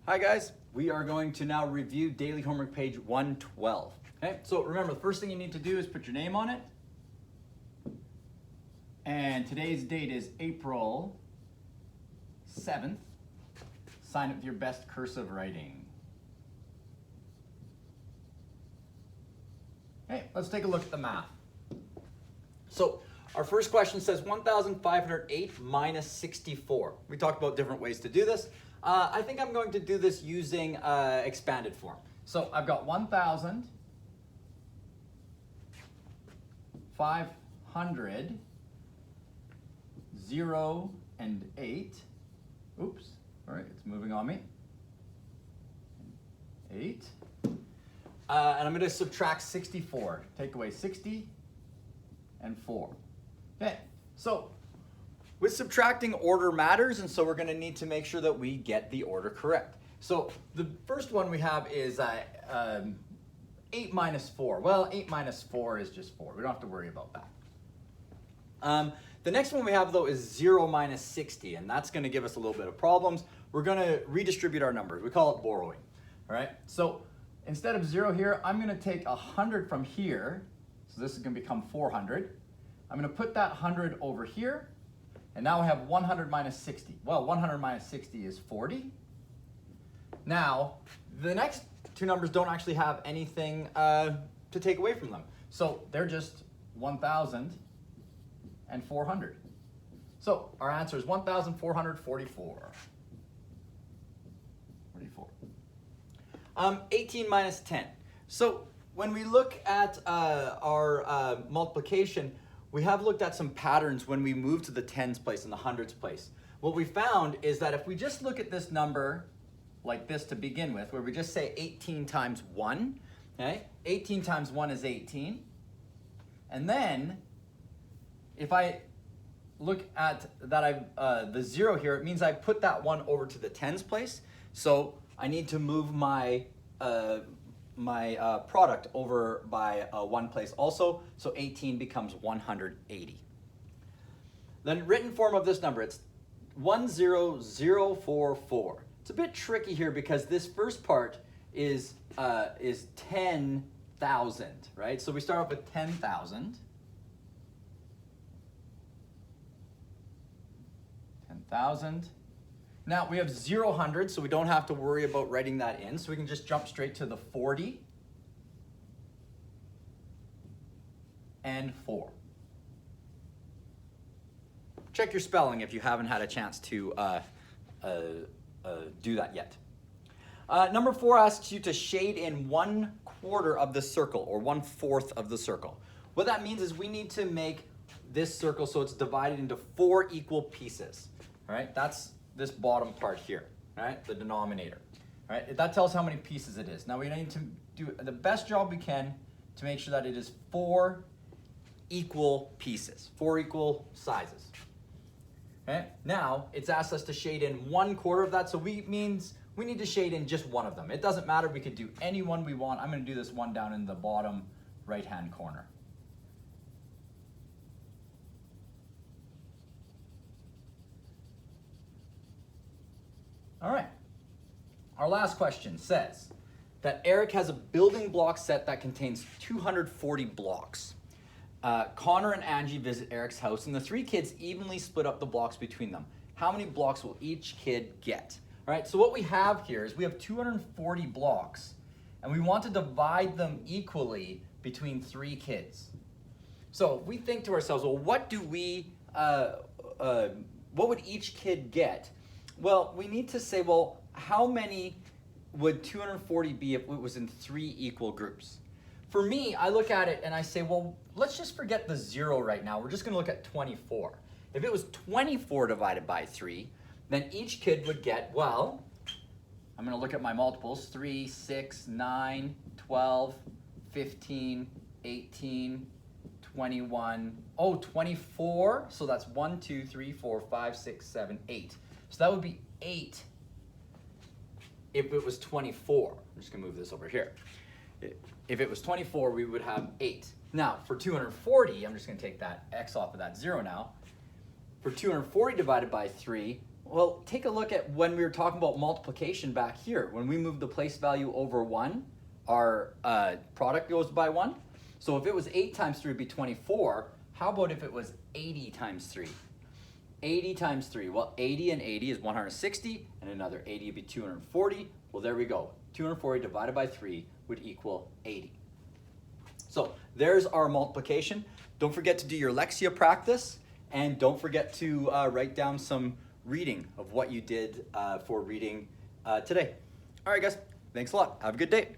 Hi guys, we are going to now review daily homework page 112. Okay, so remember the first thing you need to do is put your name on it. And today's date is April 7th. Sign it with your best cursive writing. Okay, let's take a look at the math. So our first question says 1,508 minus 64. We talked about different ways to do this. I think I'm going to do this using expanded form. So I've got 1,500, 0 and 8. Oops, all right, it's moving on me. 8. And I'm going to subtract 64. Take away 60 and 4. Okay, so with subtracting, order matters, and so we're going to need to make sure that we get the order correct. So the first one we have is 8 minus 4. Well, 8 minus 4 is just 4. We don't have to worry about that. The next one we have, though, is 0 minus 60, and that's going to give us a little bit of problems. We're going to redistribute our numbers. We call it borrowing. All right, so instead of 0 here, I'm going to take 100 from here. So this is going to become 400. I'm going to put that 100 over here. And now I have 100 minus 60. Well, 100 minus 60 is 40. Now, the next two numbers don't actually have anything to take away from them. So they're just 1,000 and 400. So our answer is 1,444. 18 minus 10. So when we look at our multiplication, we have looked at some patterns when we move to the tens place and the hundreds place. What we found is that if we just look at this number like this to begin with, where we just say 18 times 1, okay? 18 times 1 is 18. And then if I look at that, the 0 here, it means I put that 1 over to the tens place. So I need to move my product over by 1 place also, so 18 becomes 180. Then written form of this number, it's 10044. It's a bit tricky here because this first part is 10,000, right? So we start off with 10,000. 10,000. Now we have 0, 100, so we don't have to worry about writing that in. So we can just jump straight to the 40 and 4. Check your spelling if you haven't had a chance to do that yet. Number 4 asks you to shade in 1/4 of the circle, or 1/4 of the circle. What that means is we need to make this circle so it's divided into 4 equal pieces. All right, that's this bottom part here, right? The denominator, right? That tells how many pieces it is. Now we need to do the best job we can to make sure that it is 4 equal pieces, 4 equal sizes. Okay? Now it's asked us to shade in 1/4 of that, so means we need to shade in just one of them. It doesn't matter, we could do any one we want. I'm going to do this one down in the bottom right-hand corner. All right, our last question says that Eric has a building block set that contains 240 blocks. Connor and Angie visit Eric's house and the 3 kids evenly split up the blocks between them. How many blocks will each kid get? All right, so what we have here is we have 240 blocks and we want to divide them equally between 3 kids. So if we think to ourselves, well, what would each kid get? Well, we need to say, well, how many would 240 be if it was in 3 equal groups? For me, I look at it and I say, well, let's just forget the 0 right now. We're just going to look at 24. If it was 24 divided by 3, then each kid would get, well, I'm going to look at my multiples, 3, 6, 9, 12, 15, 18, 21, 24. So that's 1, 2, 3, 4, 5, 6, 7, 8. So that would be 8 if it was 24. I'm just going to move this over here. If it was 24, we would have 8. Now, for 240, I'm just going to take that x off of that 0 now. For 240 divided by 3, Well, take a look at when we were talking about multiplication back here. When we move the place value over 1, our product goes by 1. So if it was 8 times 3 would be 24. How about if it was 80 times 3? 80 times 3. Well, 80 and 80 is 160, and another 80 would be 240. Well, there we go. 240 divided by 3 would equal 80. So there's our multiplication. Don't forget to do your Lexia practice, and don't forget to write down some reading of what you did for reading today. All right, guys. Thanks a lot. Have a good day.